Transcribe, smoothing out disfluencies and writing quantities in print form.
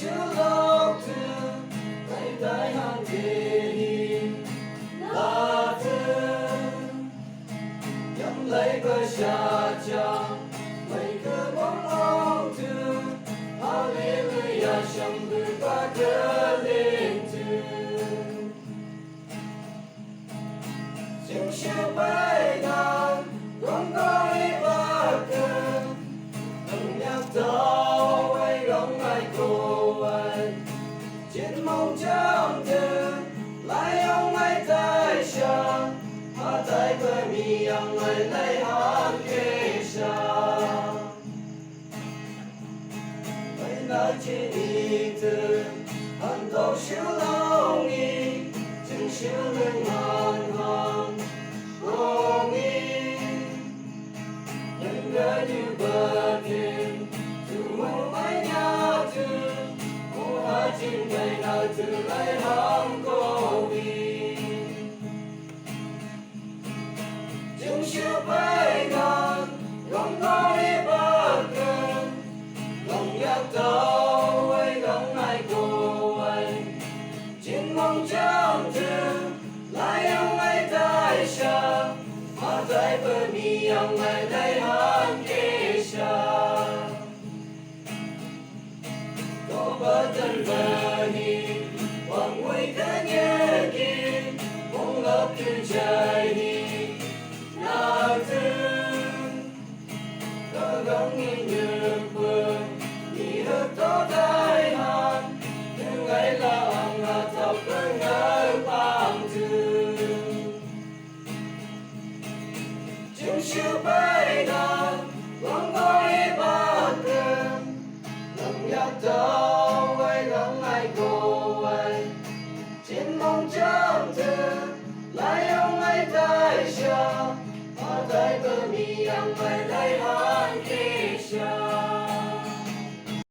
chữ lộc thư tay tay hàng kỳ là thư nhắm lấy cơ xa chăng mấy cơ bóng ông thư Hallelujah trong bự ba cơ lên thư chừng chiều bay ngang gom gói ba cơ âm nhạc tao quay góng ai cô anh trên mong trong thư lại ông ai tay xa hát tay bởi mi ông ai lấy hát kê xa mấy nói trên đi thư hẳn tàu siêu lâu nghi chừng siêu lưng hàn hàn cô nghi những gái như bờ thềm từ mong mãi nhà thư cô hát chim ngày nào thư lấy hàm cô đi chừng chiều bay ngang gom gói bờ cơn lòng nhạc tao quay gắng ai cô anh trên mong trong thư lại ông ai tay xa mà tay bờ mi ông ai lấy hát kê xa có bờ thân bờ ni hoàng nguy cả nhớ kia mong ngập thương trời ni là thương có gắng nghiêng nhược vương ni hợp tố tai hàn nhưng ấy là ông ngà thọc cơn ngỡ bằng thương chừng chiều bay ngang gom gói ba cơn lòng nhạc tao quay gắng ai cô anh trên mong trong thư lại ông ai tay xa hát tay bờ mi ông ai lấy hát